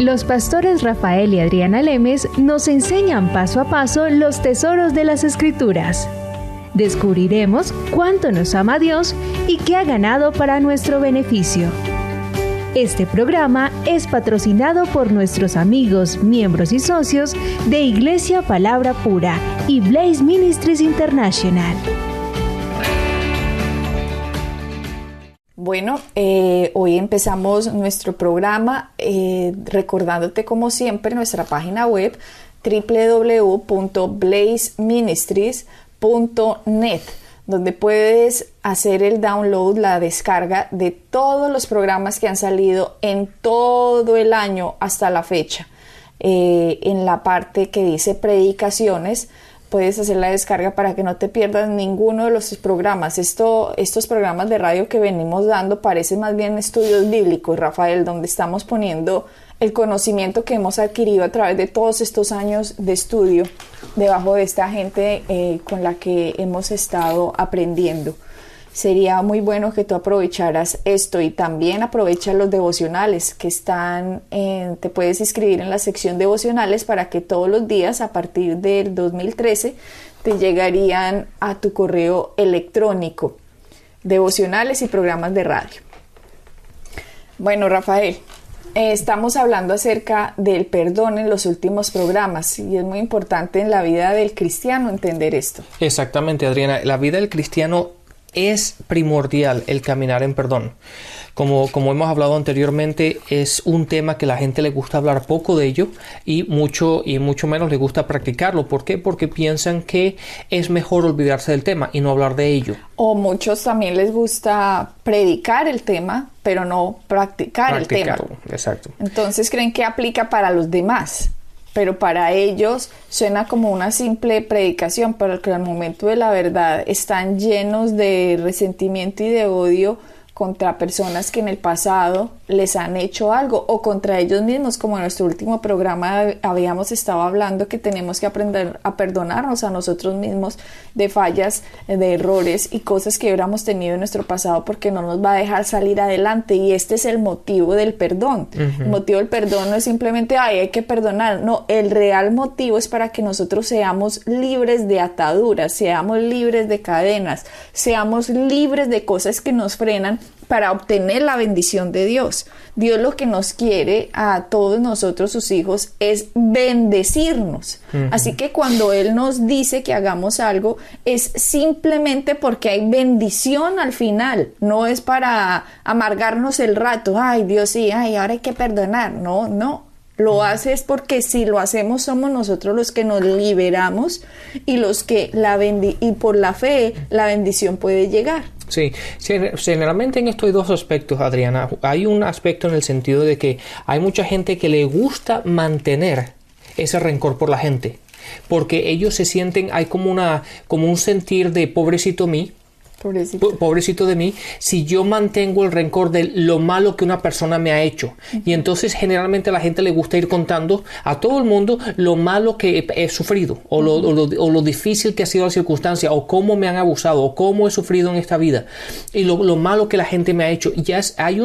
Los pastores Rafael y Adriana Lemes nos enseñan paso a paso los tesoros de las Escrituras. Descubriremos cuánto nos ama Dios y qué ha ganado para nuestro beneficio. Este programa es patrocinado por nuestros amigos, miembros y socios de Iglesia Palabra Pura y Blaze Ministries International. Bueno, hoy empezamos nuestro programa recordándote como siempre nuestra página web www.blazeministries.net, donde puedes hacer el download, la descarga de todos los programas que han salido en todo el año hasta la fecha. En la parte que dice predicaciones, puedes hacer la descarga para que no te pierdas ninguno de los programas. Estos programas de radio que venimos dando parecen más bien estudios bíblicos, Rafael, donde estamos poniendo el conocimiento que hemos adquirido a través de todos estos años de estudio debajo de esta gente con la que hemos estado aprendiendo. Sería muy bueno que tú aprovecharas esto y también aprovecha los devocionales que están, te puedes inscribir en la sección devocionales para que todos los días a partir del 2013 te llegarían a tu correo electrónico devocionales y programas de radio. Bueno, Rafael, estamos hablando acerca del perdón en los últimos programas y es muy importante en la vida del cristiano entender esto. Exactamente, Adriana. La vida del cristiano es primordial el caminar en perdón. Como hemos hablado anteriormente, es un tema que a la gente le gusta hablar poco de ello y mucho menos le gusta practicarlo. ¿Por qué? Porque piensan que es mejor olvidarse del tema y no hablar de ello. O muchos también les gusta predicar el tema, pero no practicar el tema. Exacto. Entonces creen que aplica para los demás, pero para ellos suena como una simple predicación, pero que al momento de la verdad están llenos de resentimiento y de odio contra personas que en el pasado les han hecho algo o contra ellos mismos, como en nuestro último programa habíamos estado hablando que tenemos que aprender a perdonarnos a nosotros mismos de fallas, de errores y cosas que hubiéramos tenido en nuestro pasado porque no nos va a dejar salir adelante y este es el motivo del perdón. El motivo del perdón no es simplemente hay que perdonar, no, el real motivo es para que nosotros seamos libres de ataduras, seamos libres de cadenas, seamos libres de cosas que nos frenan para obtener la bendición de Dios. Dios lo que nos quiere a todos nosotros, sus hijos, es bendecirnos. Así que cuando Él nos dice que hagamos algo, es simplemente porque hay bendición al final. No es para amargarnos el rato. Ay, Dios, sí, ay, ahora hay que perdonar. No. Lo hace es porque si lo hacemos somos nosotros los que nos liberamos y los que y por la fe la bendición puede llegar. Sí, generalmente en esto hay dos aspectos, Adriana. Hay un aspecto en el sentido de que hay mucha gente que le gusta mantener ese rencor por la gente, porque ellos se sienten, hay como un sentir de pobrecito de mí, si yo mantengo el rencor de lo malo que una persona me ha hecho. Y entonces generalmente a la gente le gusta ir contando a todo el mundo lo malo que he sufrido o lo difícil que ha sido la circunstancia o cómo me han abusado o cómo he sufrido en esta vida y lo malo que la gente me ha hecho. Y ya hay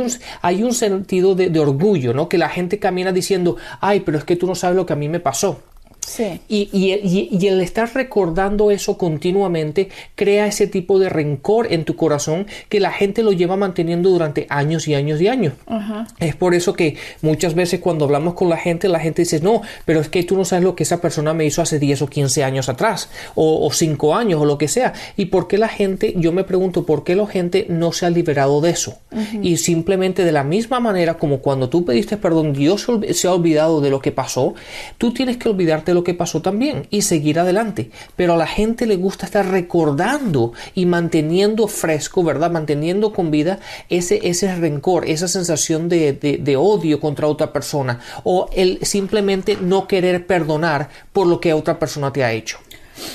un sentido de orgullo, ¿no? Que la gente camina diciendo, ay, pero es que tú no sabes lo que a mí me pasó. Sí. Y el estar recordando eso continuamente crea ese tipo de rencor en tu corazón que la gente lo lleva manteniendo durante años y años y años. Es por eso que muchas veces cuando hablamos con la gente dice, no, pero es que tú no sabes lo que esa persona me hizo hace 10 o 15 años atrás o 5 años o lo que sea. ¿Y por qué yo me pregunto, por qué la gente no se ha liberado de eso? Y simplemente de la misma manera como cuando tú pediste perdón, Dios se ha olvidado de lo que pasó, tú tienes que olvidarte de lo que pasó también y seguir adelante. Pero a la gente le gusta estar recordando y manteniendo fresco, ¿verdad? Manteniendo con vida ese rencor, esa sensación de odio contra otra persona o el simplemente no querer perdonar por lo que otra persona te ha hecho.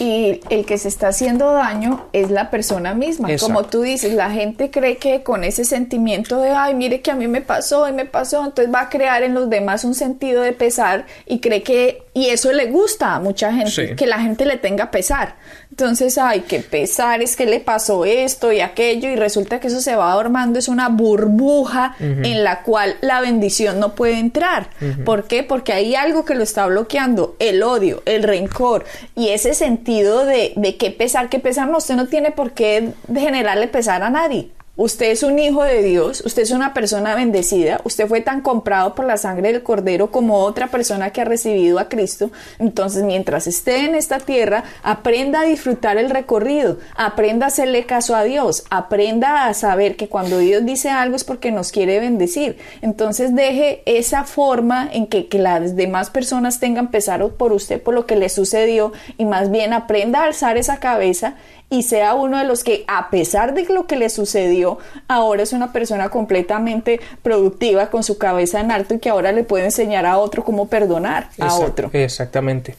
Y el que se está haciendo daño es la persona misma. Exacto. Como tú dices, la gente cree que con ese sentimiento de ay, mire que a mí me pasó, entonces va a crear en los demás un sentido de pesar y cree que, y eso le gusta a mucha gente, sí, que la gente le tenga pesar. Entonces, ay, qué pesar, es que le pasó esto y aquello, y resulta que eso se va armando, es una burbuja en la cual la bendición no puede entrar. ¿Por qué? Porque hay algo que lo está bloqueando, el odio, el rencor, y ese sentido de qué pesar, no, usted no tiene por qué generarle pesar a nadie. Usted es un hijo de Dios, usted es una persona bendecida, usted fue tan comprado por la sangre del Cordero como otra persona que ha recibido a Cristo. Entonces, mientras esté en esta tierra, aprenda a disfrutar el recorrido, aprenda a hacerle caso a Dios, aprenda a saber que cuando Dios dice algo es porque nos quiere bendecir. Entonces, deje esa forma en que las demás personas tengan pesar por usted, por lo que le sucedió, y más bien aprenda a alzar esa cabeza y sea uno de los que, a pesar de lo que le sucedió, ahora es una persona completamente productiva con su cabeza en alto y que ahora le puede enseñar a otro cómo perdonar a otro. Exactamente.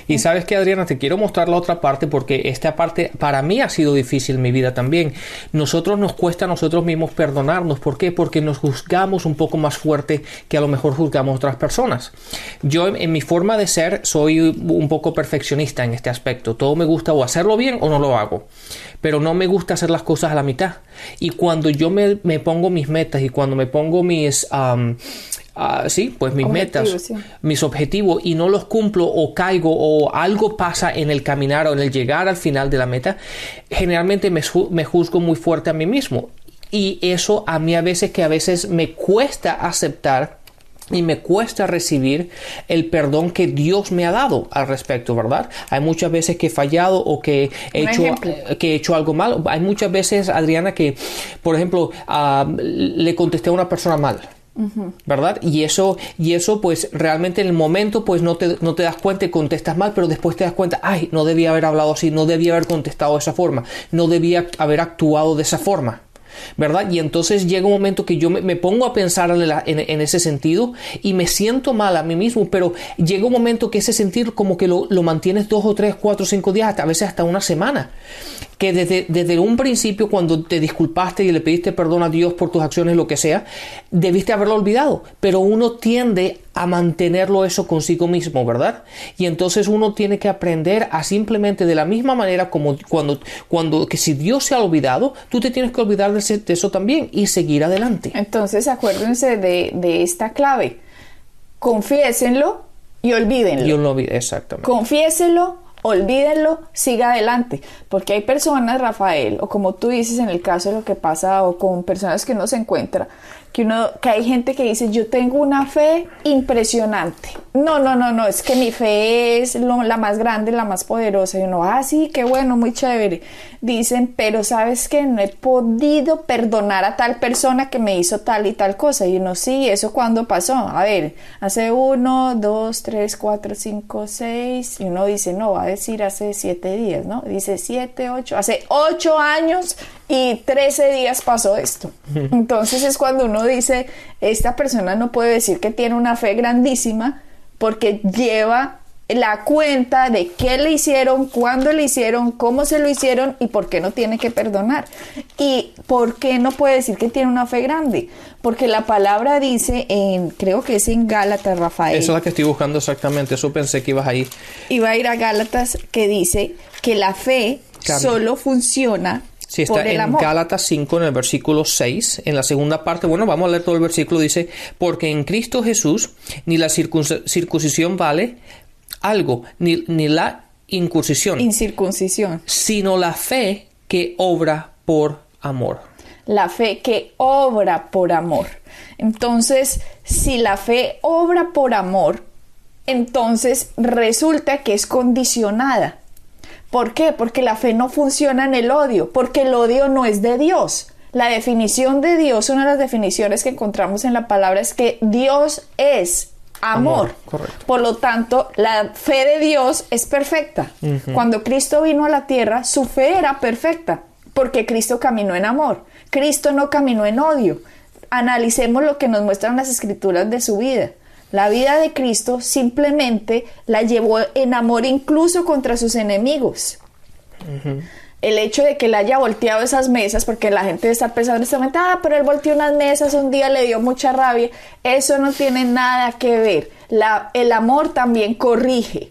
Y sabes que, Adriana, te quiero mostrar la otra parte, porque esta parte para mí ha sido difícil en mi vida también. Nos cuesta a nosotros mismos perdonarnos. ¿Por qué? Porque nos juzgamos un poco más fuerte que a lo mejor juzgamos a otras personas. Yo, en mi forma de ser, soy un poco perfeccionista en este aspecto. Todo me gusta o hacerlo bien o no lo hago. Pero no me gusta hacer las cosas a la mitad. Y cuando yo me pongo mis metas y cuando me pongo mis metas, sí, mis objetivos, y no los cumplo o caigo o algo pasa en el caminar o en el llegar al final de la meta, generalmente me juzgo muy fuerte a mí mismo. Y eso a mí a veces me cuesta aceptar y me cuesta recibir el perdón que Dios me ha dado al respecto, ¿verdad? Hay muchas veces que he fallado o que he hecho algo mal. Hay muchas veces, Adriana, que, por ejemplo, le contesté a una persona mal, ¿verdad? Y eso pues realmente en el momento pues no te das cuenta y contestas mal, pero después te das cuenta, ay, no debía haber hablado así, no debía haber contestado de esa forma, no debía haber actuado de esa forma, ¿verdad? Y entonces llega un momento que yo me pongo a pensar en ese sentido y me siento mal a mí mismo, pero llega un momento que ese sentir como que lo mantienes 2 o 3, 4, 5 días, a veces hasta una semana, que desde un principio, cuando te disculpaste y le pediste perdón a Dios por tus acciones, lo que sea, debiste haberlo olvidado, pero uno tiende a mantenerlo eso consigo mismo, ¿verdad? Y entonces uno tiene que aprender a simplemente, de la misma manera como cuando que si Dios se ha olvidado, tú te tienes que olvidar de eso también y seguir adelante. Entonces acuérdense de esta clave: confiésenlo y olvídenlo. Exactamente. Confiésenlo, olvídenlo, siga adelante, porque hay personas, Rafael, o como tú dices en el caso de lo que pasa, o con personas que uno se encuentra, que hay gente que dice, yo tengo una fe impresionante, no, es que mi fe es la más grande, la más poderosa, y uno, sí, qué bueno, muy chévere, dicen, pero sabes que no he podido perdonar a tal persona que me hizo tal y tal cosa, y uno, sí, ¿eso cuándo pasó? A ver, hace 1, 2, 3, 4, 5, 6, y uno dice, no, va a decir hace 7 días, ¿no? Dice 7, 8, hace 8 años y 13 días pasó esto. Entonces es cuando uno dice, esta persona no puede decir que tiene una fe grandísima porque lleva la cuenta de qué le hicieron, cuándo le hicieron, cómo se lo hicieron y por qué no tiene que perdonar. ¿Y por qué no puede decir que tiene una fe grande? Porque la palabra dice, creo que es en Gálatas, Rafael. Esa es la que estoy buscando exactamente, eso pensé que ibas ahí. Iba a ir a Gálatas, que dice que la fe solo funciona. Sí, está en Gálatas 5, en el versículo 6, en la segunda parte. Bueno, vamos a leer todo el versículo. Dice, porque en Cristo Jesús ni la circuncisión vale algo, ni la incircuncisión, sino la fe que obra por amor. La fe que obra por amor. Entonces, si la fe obra por amor, entonces resulta que es condicionada. ¿Por qué? Porque la fe no funciona en el odio, porque el odio no es de Dios. La definición de Dios, una de las definiciones que encontramos en la palabra es que Dios es amor. Correcto. Por lo tanto, la fe de Dios es perfecta. Cuando Cristo vino a la tierra, su fe era perfecta, porque Cristo caminó en amor. Cristo no caminó en odio. Analicemos lo que nos muestran las escrituras de su vida. La vida de Cristo simplemente la llevó en amor incluso contra sus enemigos. El hecho de que él haya volteado esas mesas, porque la gente está pensando en este momento, pero él volteó unas mesas, un día le dio mucha rabia, eso no tiene nada que ver. El amor también corrige.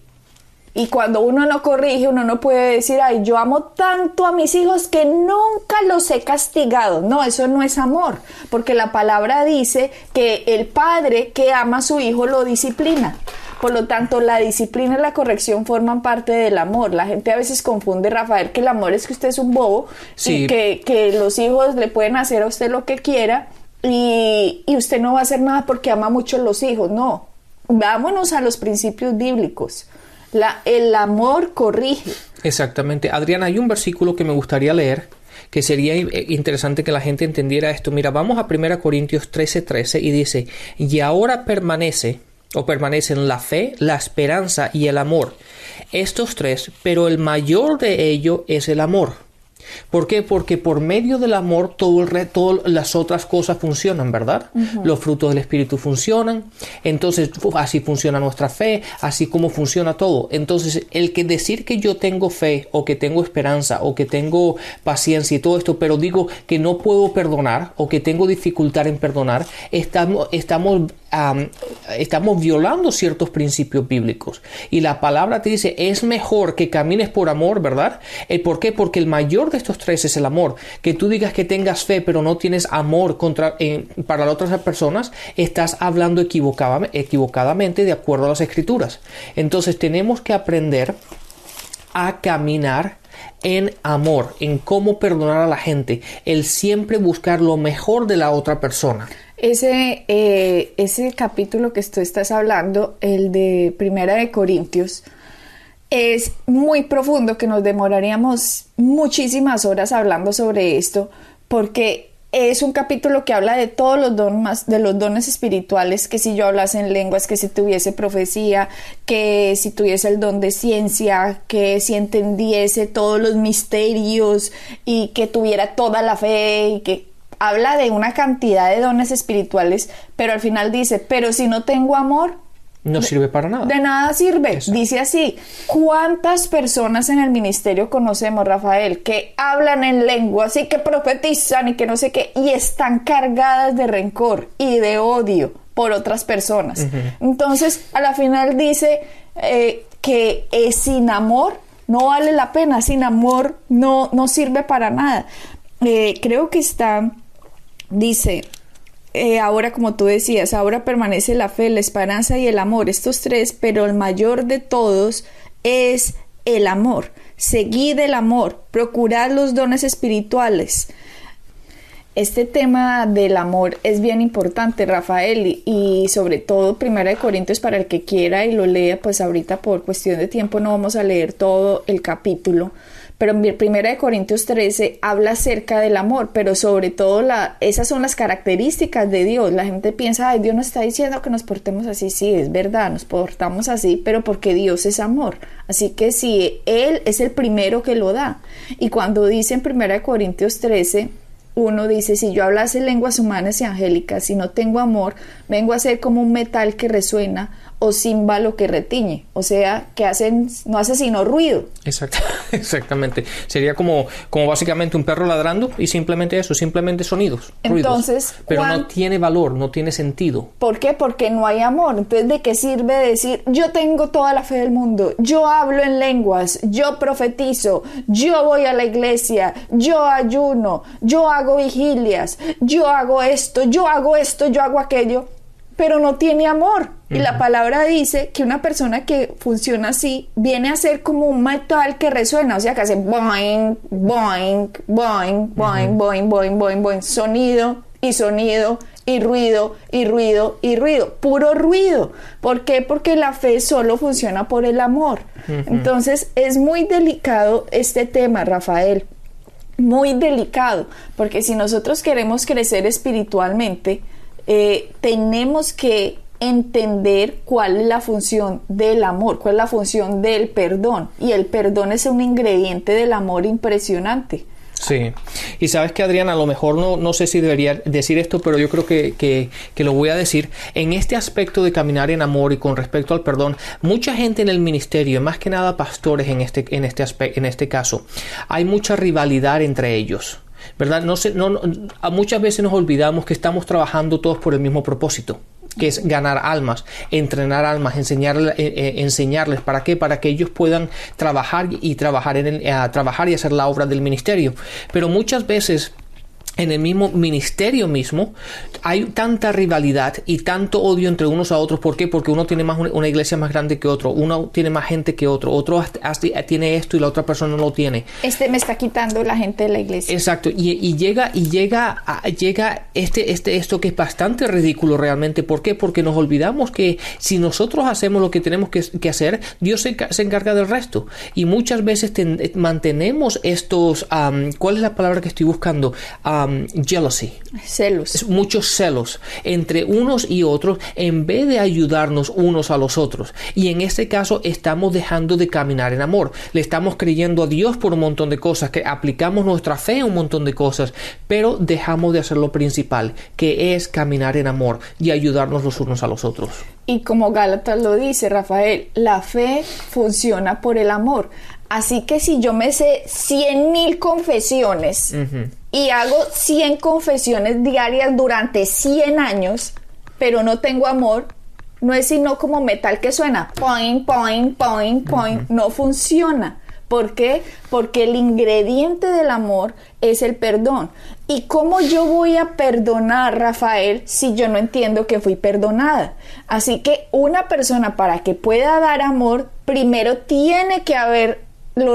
Y cuando uno no corrige, uno no puede decir, ay, yo amo tanto a mis hijos que nunca los he castigado. No, eso no es amor, porque la palabra dice que el padre que ama a su hijo lo disciplina. Por lo tanto, la disciplina y la corrección forman parte del amor. La gente a veces confunde, Rafael, que el amor es que usted es un bobo, sí, y que los hijos le pueden hacer a usted lo que quiera y usted no va a hacer nada porque ama mucho a los hijos. No, vámonos a los principios bíblicos. El amor corrige. Exactamente. Adriana, hay un versículo que me gustaría leer, que sería interesante que la gente entendiera esto. Mira, vamos a 1 Corintios 13:13 y dice, y ahora permanecen la fe, la esperanza y el amor. Estos tres, pero el mayor de ellos es el amor. ¿Por qué? Porque por medio del amor todas las otras cosas funcionan, ¿verdad? Los frutos del Espíritu funcionan. Entonces, así funciona nuestra fe, así como funciona todo. Entonces, el que decir que yo tengo fe, o que tengo esperanza, o que tengo paciencia y todo esto, pero digo que no puedo perdonar, o que tengo dificultad en perdonar, estamos violando ciertos principios bíblicos. Y la palabra te dice, es mejor que camines por amor, ¿verdad? ¿Por qué? Porque el mayor de estos tres es el amor. Que tú digas que tengas fe, pero no tienes amor para las otras personas, estás hablando equivocadamente de acuerdo a las Escrituras. Entonces tenemos que aprender a caminar en amor, en cómo perdonar a la gente, el siempre buscar lo mejor de la otra persona. Ese capítulo que tú estás hablando, el de 1 Corintios, es muy profundo, que nos demoraríamos muchísimas horas hablando sobre esto, porque es un capítulo que habla de todos los dones espirituales, que si yo hablase en lenguas, que si tuviese profecía, que si tuviese el don de ciencia, que si entendiese todos los misterios y que tuviera toda la fe, y que habla de una cantidad de dones espirituales, pero al final dice, pero si no tengo amor, no sirve para nada. De nada sirve. Exacto. Dice así, ¿cuántas personas en el ministerio conocemos, Rafael, que hablan en lenguas y que profetizan y que no sé qué, y están cargadas de rencor y de odio por otras personas? Entonces, a la final dice que sin amor no vale la pena, sin amor no sirve para nada. Creo que dice... ahora, como tú decías, ahora permanece la fe, la esperanza y el amor, estos tres, pero el mayor de todos es el amor. Seguid el amor, procurad los dones espirituales. Este tema del amor es bien importante, Rafael, y sobre todo 1 Corintios, para el que quiera y lo lea, pues ahorita por cuestión de tiempo no vamos a leer todo el capítulo. Pero en 1 Corintios 13 habla acerca del amor, pero sobre todo esas son las características de Dios. La gente piensa, ay, Dios nos está diciendo que nos portemos así. Sí, es verdad, nos portamos así, pero porque Dios es amor. Así que sí, Él es el primero que lo da. Y cuando dice en 1 Corintios 13, uno dice, si yo hablase lenguas humanas y angélicas, si no tengo amor, vengo a ser como un metal que resuena o címbalo que retiñe, o sea, que no hace sino ruido. Exactamente. Sería como básicamente un perro ladrando y simplemente eso, simplemente sonidos, entonces, ruidos. Pero no tiene valor, no tiene sentido. ¿Por qué? Porque no hay amor. Entonces, ¿de qué sirve decir, yo tengo toda la fe del mundo, yo hablo en lenguas, yo profetizo, yo voy a la iglesia, yo ayuno, yo hago vigilias, yo hago esto, yo hago aquello, pero no tiene amor? Y la palabra dice que una persona que funciona así viene a ser como un metal que resuena, o sea, que hace boing, boing, boing, boing, boing, boing, boing, boing, sonido y sonido y ruido y ruido y ruido, puro ruido. ¿Por qué? Porque la fe solo funciona por el amor. Entonces es muy delicado este tema, Rafael, muy delicado, porque si nosotros queremos crecer espiritualmente, tenemos que entender cuál es la función del amor, cuál es la función del perdón, y el perdón es un ingrediente del amor impresionante. Sí, y sabes que, Adriana, a lo mejor no sé si debería decir esto, pero yo creo que lo voy a decir. En este aspecto de caminar en amor y con respecto al perdón, mucha gente en el ministerio, más que nada pastores en este caso, hay mucha rivalidad entre ellos, ¿verdad? Muchas veces nos olvidamos que estamos trabajando todos por el mismo propósito. que es ganar almas, entrenar almas, enseñarles. ¿Para qué? Para que ellos puedan trabajar y hacer la obra del ministerio. Pero muchas veces en el mismo ministerio mismo hay tanta rivalidad y tanto odio entre unos a otros. ¿Por qué? Porque uno tiene una iglesia más grande que otro, uno tiene más gente que otro tiene esto y la otra persona no lo tiene. Me está quitando la gente de la iglesia. Exacto, y llega esto que es bastante ridículo realmente. ¿Por qué? Porque nos olvidamos que si nosotros hacemos lo que tenemos que hacer, Dios se encarga del resto. Y muchas veces mantenemos estos, ¿cuál es la palabra que estoy buscando? Jealousy. Celos. Muchos celos entre unos y otros en vez de ayudarnos unos a los otros. Y en este caso estamos dejando de caminar en amor. Le estamos creyendo a Dios por un montón de cosas, que aplicamos nuestra fe a un montón de cosas, pero dejamos de hacer lo principal, que es caminar en amor y ayudarnos los unos a los otros. Y como Gálatas lo dice, Rafael, la fe funciona por el amor. Así que si yo me sé 100,000 confesiones y hago 100 confesiones diarias durante 100 años, pero no tengo amor, no es sino como metal que suena point, point, point, point. No funciona. ¿Por qué? Porque el ingrediente del amor es el perdón. ¿Y cómo yo voy a perdonar, Rafael, si yo no entiendo que fui perdonada? Así que una persona, para que pueda dar amor, primero tiene que haberlo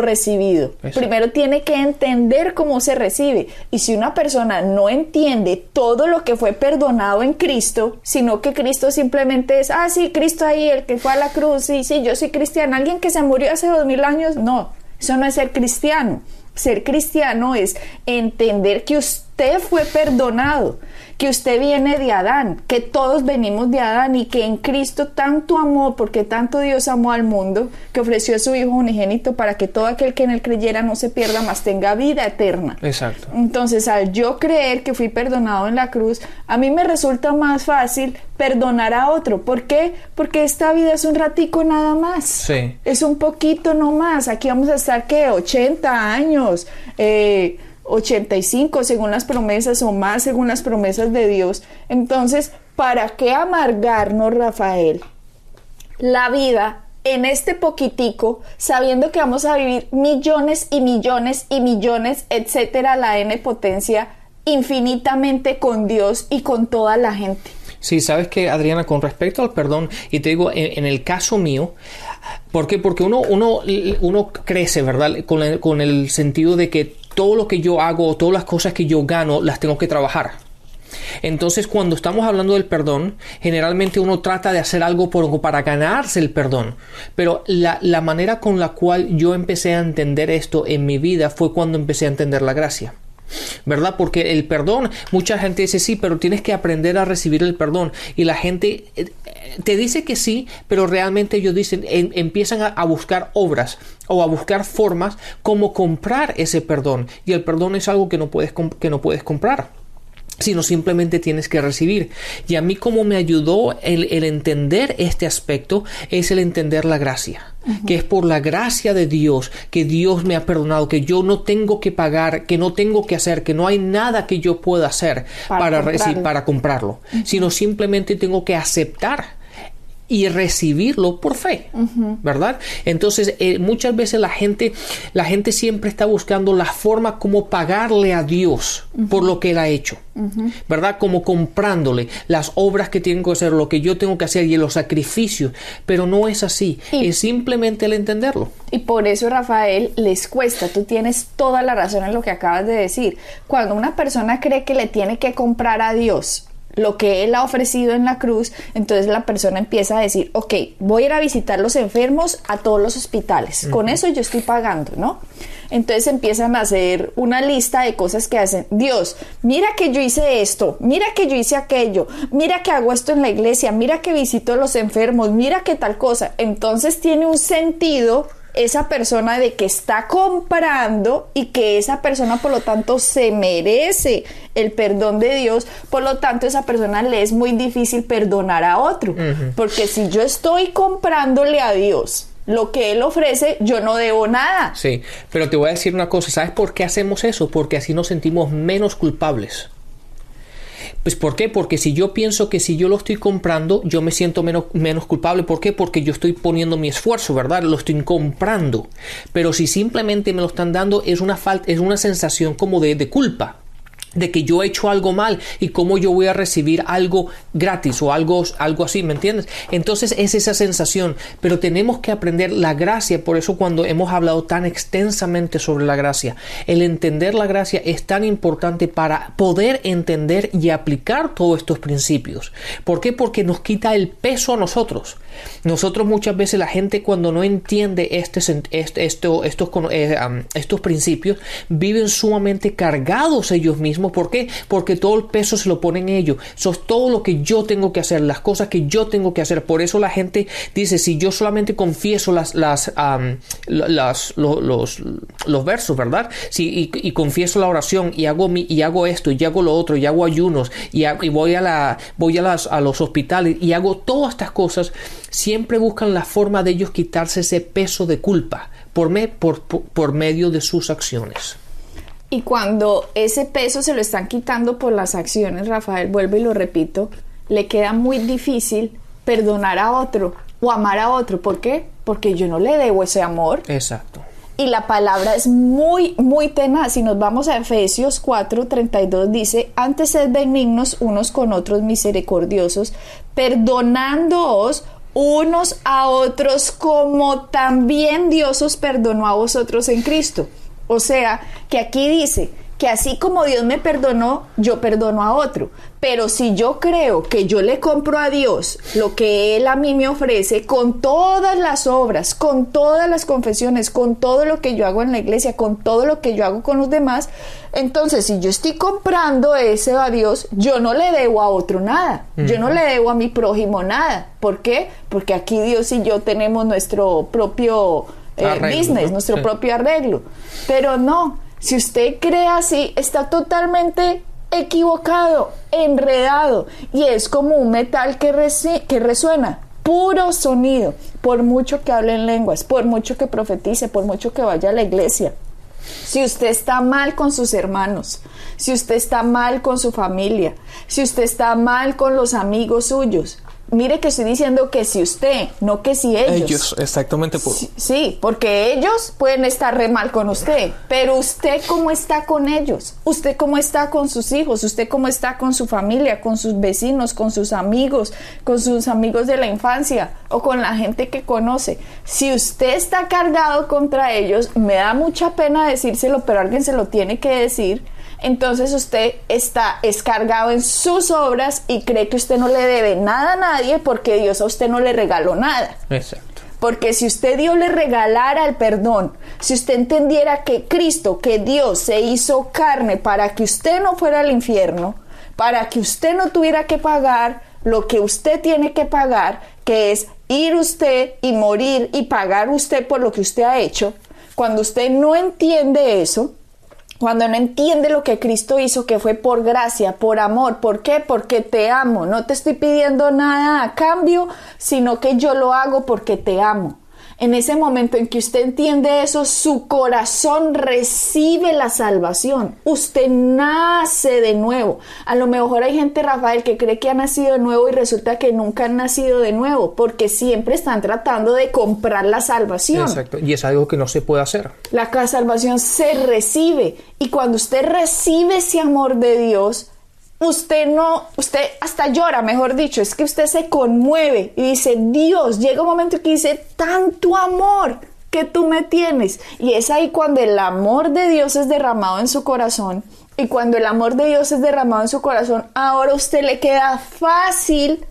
recibido. Eso. Primero tiene que entender cómo se recibe. Y si una persona no entiende todo lo que fue perdonado en Cristo, sino que Cristo simplemente es, sí, Cristo ahí, el que fue a la cruz, sí, yo soy cristiano, alguien que se murió hace 2000 años, no, eso no es ser cristiano. Ser cristiano es entender que usted fue perdonado, que usted viene de Adán, que todos venimos de Adán y que en Cristo tanto amó, porque tanto Dios amó al mundo, que ofreció a su Hijo unigénito para que todo aquel que en él creyera no se pierda, mas tenga vida eterna. Exacto. Entonces, al yo creer que fui perdonado en la cruz, a mí me resulta más fácil perdonar a otro. ¿Por qué? Porque esta vida es un ratico nada más. Sí. Es un poquito no más. Aquí vamos a estar, ¿qué? 80 años, 85 según las promesas o más según las promesas de Dios. Entonces, ¿para qué amargarnos, Rafael, la vida en este poquitico, sabiendo que vamos a vivir millones y millones y millones, etcétera, la N potencia, infinitamente con Dios y con toda la gente? Sí, sabes que, Adriana, con respecto al perdón, y te digo, en el caso mío, ¿por qué? Porque uno crece, ¿verdad? Con el sentido de que todo lo que yo hago, todas las cosas que yo gano, las tengo que trabajar. Entonces, cuando estamos hablando del perdón, generalmente uno trata de hacer algo para ganarse el perdón. Pero la manera con la cual yo empecé a entender esto en mi vida fue cuando empecé a entender la gracia. ¿Verdad? Porque el perdón, mucha gente dice sí, pero tienes que aprender a recibir el perdón, y la gente te dice que sí, pero realmente ellos dicen, empiezan a buscar obras o a buscar formas como comprar ese perdón, y el perdón es algo que no puedes comprar, sino simplemente tienes que recibir. Y a mí, como me ayudó el entender este aspecto, es el entender la gracia. Que es por la gracia de Dios que Dios me ha perdonado, que yo no tengo que pagar, que no tengo que hacer, que no hay nada que yo pueda hacer para comprarlo, sino simplemente tengo que aceptar y recibirlo por fe, ¿verdad? Entonces, muchas veces la gente siempre está buscando la forma como pagarle a Dios por lo que Él ha hecho, ¿verdad? Como comprándole las obras que tienen que hacer, lo que yo tengo que hacer y los sacrificios, pero no es así, es simplemente el entenderlo. Y por eso, Rafael, les cuesta. Tú tienes toda la razón en lo que acabas de decir. Cuando una persona cree que le tiene que comprar a Dios lo que Él ha ofrecido en la cruz, entonces la persona empieza a decir, ok, voy a ir a visitar los enfermos a todos los hospitales, con eso yo estoy pagando, ¿no? Entonces empiezan a hacer una lista de cosas que hacen. Dios, mira que yo hice esto, mira que yo hice aquello, mira que hago esto en la iglesia, mira que visito a los enfermos, mira que tal cosa. Entonces tiene un sentido esa persona de que está comprando, y que esa persona por lo tanto se merece el perdón de Dios. Por lo tanto, a esa persona le es muy difícil perdonar a otro, porque si yo estoy comprándole a Dios lo que Él ofrece, yo no debo nada. Sí, pero te voy a decir una cosa. ¿Sabes por qué hacemos eso? Porque así nos sentimos menos culpables. Pues ¿por qué? Porque si yo pienso que si yo lo estoy comprando, yo me siento menos culpable. ¿Por qué? Porque yo estoy poniendo mi esfuerzo, ¿verdad? Lo estoy comprando. Pero si simplemente me lo están dando, es una sensación como de culpa, de que yo he hecho algo mal y cómo yo voy a recibir algo gratis o algo así, ¿me entiendes? Entonces es esa sensación, pero tenemos que aprender la gracia. Por eso cuando hemos hablado tan extensamente sobre la gracia, el entender la gracia es tan importante para poder entender y aplicar todos estos principios. ¿Por qué? Porque nos quita el peso a nosotros. Nosotros muchas veces, la gente cuando no entiende estos principios, viven sumamente cargados ellos mismos. ¿Por qué? Porque todo el peso se lo ponen ellos. Eso es todo lo que yo tengo que hacer, las cosas que yo tengo que hacer. Por eso la gente dice, si yo solamente confieso los versos, ¿verdad? Y confieso la oración y hago esto y hago lo otro y hago ayunos y voy a los hospitales y hago todas estas cosas, siempre buscan la forma de ellos quitarse ese peso de culpa por medio de sus acciones. Y cuando ese peso se lo están quitando por las acciones, Rafael, vuelvo y lo repito, le queda muy difícil perdonar a otro o amar a otro. ¿Por qué? Porque yo no le debo ese amor. Exacto. Y la palabra es muy, muy tenaz. Si nos vamos a Efesios 4:32, dice: antes sed benignos unos con otros, misericordiosos, perdonándoos unos a otros como también Dios os perdonó a vosotros en Cristo. O sea, que aquí dice que así como Dios me perdonó, yo perdono a otro. Pero si yo creo que yo le compro a Dios lo que Él a mí me ofrece, con todas las obras, con todas las confesiones, con todo lo que yo hago en la iglesia, con todo lo que yo hago con los demás, entonces si yo estoy comprando eso a Dios, yo no le debo a otro nada. Yo no le debo a mi prójimo nada. ¿Por qué? Porque aquí Dios y yo tenemos nuestro propio business, ¿no? Nuestro propio arreglo. Pero no, si usted cree así, está totalmente equivocado, enredado, y es como un metal que resuena, puro sonido, por mucho que hable en lenguas, por mucho que profetice, por mucho que vaya a la iglesia. Si usted está mal con sus hermanos, si usted está mal con su familia, si usted está mal con los amigos suyos, mire que estoy diciendo que si usted, no que si ellos. Ellos, exactamente. Sí, porque ellos pueden estar re mal con usted, pero usted cómo está con ellos, usted cómo está con sus hijos, usted cómo está con su familia, con sus vecinos, con sus amigos de la infancia o con la gente que conoce. Si usted está cargado contra ellos, me da mucha pena decírselo, pero alguien se lo tiene que decir. Entonces usted está descargado en sus obras y cree que usted no le debe nada a nadie porque Dios a usted no le regaló nada. Exacto. Porque si usted Dios le regalara el perdón, si usted entendiera que Cristo, que Dios se hizo carne para que usted no fuera al infierno, para que usted no tuviera que pagar lo que usted tiene que pagar, que es ir usted y morir y pagar usted por lo que usted ha hecho, cuando usted no entiende eso, cuando no entiende lo que Cristo hizo, que fue por gracia, por amor. ¿Por qué? Porque te amo. No te estoy pidiendo nada a cambio, sino que yo lo hago porque te amo. En ese momento en que usted entiende eso, su corazón recibe la salvación. Usted nace de nuevo. A lo mejor hay gente, Rafael, que cree que ha nacido de nuevo y resulta que nunca han nacido de nuevo, porque siempre están tratando de comprar la salvación. Exacto, y es algo que no se puede hacer. La salvación se recibe, y cuando usted recibe ese amor de Dios, usted hasta llora, mejor dicho, es que usted se conmueve y dice: Dios, llega un momento que dice: tanto amor que tú me tienes. Y es ahí cuando el amor de Dios es derramado en su corazón, y cuando el amor de Dios es derramado en su corazón, ahora a usted le queda fácil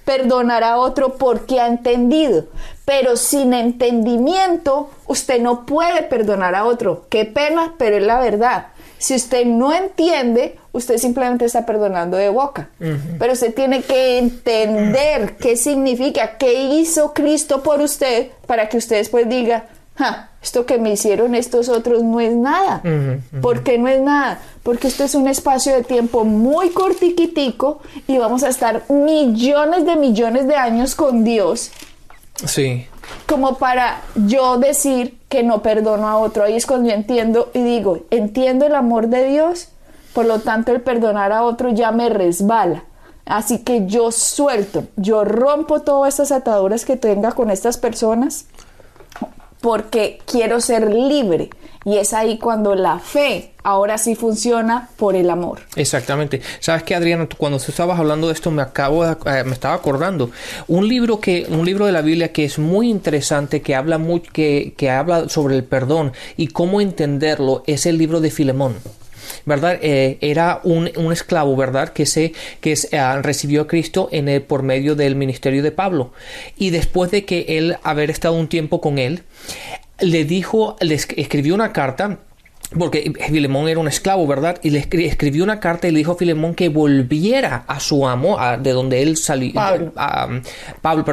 perdonar a otro porque ha entendido. Pero sin entendimiento usted no puede perdonar a otro. Qué pena, pero es la verdad. Si usted no entiende, usted simplemente está perdonando de boca. Pero usted tiene que entender qué significa, qué hizo Cristo por usted, para que usted después diga: esto que me hicieron estos otros no es nada. ¿Por qué no es nada? Porque esto es un espacio de tiempo muy cortiquitico y vamos a estar millones de años con Dios. Sí. Como para yo decir que no perdono a otro. Ahí es cuando yo entiendo y digo: entiendo el amor de Dios, por lo tanto el perdonar a otro ya me resbala. Así que yo suelto, yo rompo todas estas ataduras que tenga con estas personas porque quiero ser libre. Y es ahí cuando la fe ahora sí funciona por el amor. Exactamente. ¿Sabes qué, Adriana? Cuando tú estabas hablando de esto me estaba acordando un libro de la Biblia que es muy interesante, que habla habla sobre el perdón y cómo entenderlo, es el libro de Filemón. ¿Verdad? Era un esclavo, ¿verdad? Que recibió a Cristo por medio del ministerio de Pablo. Y después de que él haber estado un tiempo con él, le escribió una carta, porque Filemón era un esclavo, ¿verdad? Y le escribió una carta y le dijo a Filemón que volviera a su amo, de donde él salió. Pablo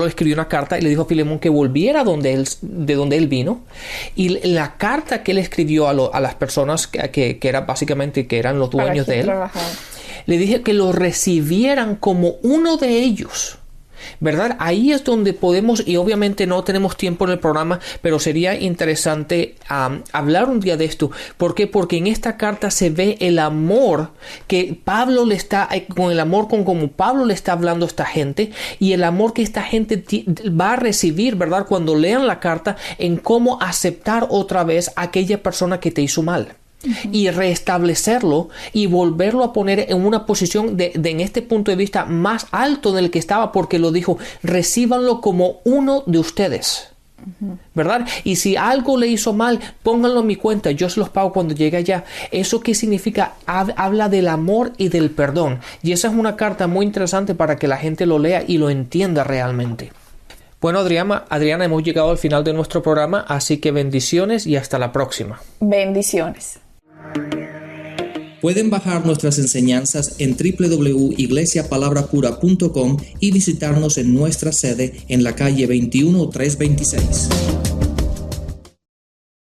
le escribió una carta y le dijo a Filemón que volviera de donde él vino. Y la carta que él escribió a las personas que era básicamente que eran los dueños de él, le dije que lo recibieran como uno de ellos. ¿Verdad? Ahí es donde podemos, y obviamente no tenemos tiempo en el programa, pero sería interesante hablar un día de esto. ¿Por qué? Porque en esta carta se ve el amor que Pablo como Pablo le está hablando a esta gente, y el amor que esta gente va a recibir, ¿verdad? Cuando lean la carta, en cómo aceptar otra vez a aquella persona que te hizo mal. Y restablecerlo y volverlo a poner en una posición en este punto de vista más alto del que estaba, porque lo dijo, recíbanlo como uno de ustedes, ¿verdad? Y si algo le hizo mal, pónganlo en mi cuenta, yo se los pago cuando llegue allá. ¿Eso qué significa? Habla del amor y del perdón, y esa es una carta muy interesante para que la gente lo lea y lo entienda realmente. Bueno, Adriana, hemos llegado al final de nuestro programa, así que bendiciones y hasta la próxima. Bendiciones. Pueden bajar nuestras enseñanzas en www.iglesiapalabracura.com y visitarnos en nuestra sede en la calle 21326.